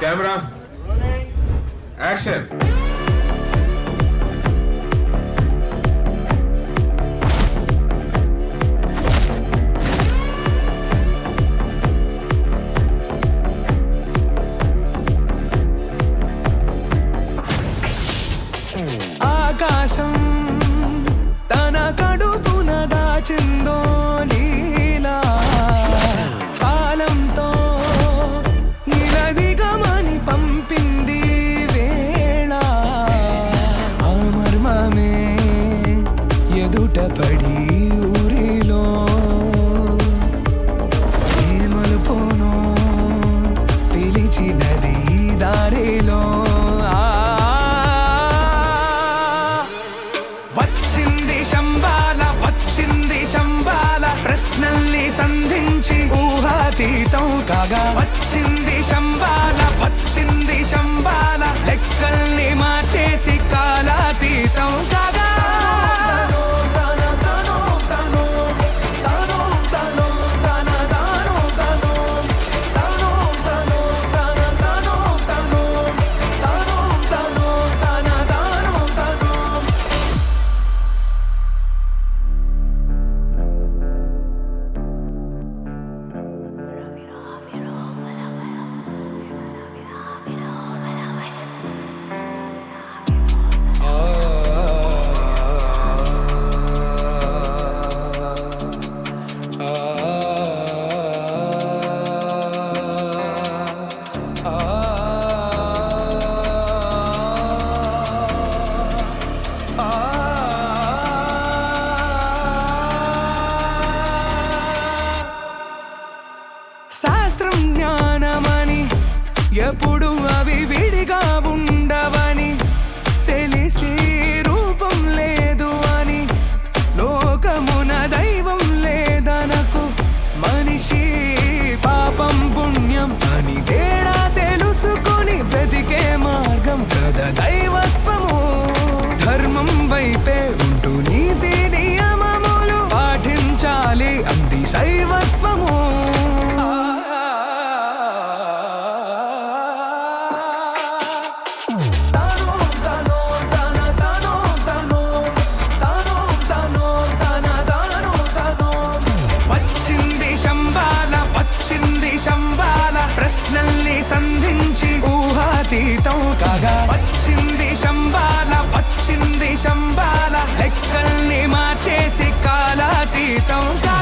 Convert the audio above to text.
Camera action. ఆకాశం తన కడుపున దాచిందో లీలా కాలంతో ఇలదిగమని పంపింది వేళ ఆ మర్మమే ఎదుట పడి ఊరిలో ఏ మలుపునో పిలిచినది దారిలో ప్రశ్నల్ని సంధించి ఊహాతీతం కాగా వచ్చింది శంబాల లెక్కల్ని మార్చేసి కాలాతీతం కాగా శాస్త్రం జ్ఞానమని ఎప్పుడు అవి విడిగా ఉండవని తెలిసి రూపం లేదు అని లోకమున దైవం లేదనకు మనిషి పాపం పుణ్యం అని తేడా తెలుసుకొని బ్రతికే మార్గం కదా దైవత్వము ధర్మం వైపే ఉంటూ నీతి నియమములు పాటించాలి అంది శైవత్వము ప్రశ్నల్ని సంధించి ఊహాతీతం కాగా వచ్చింది శంబాల లెక్కల్ని మార్చేసి కాలాతీతం కాగా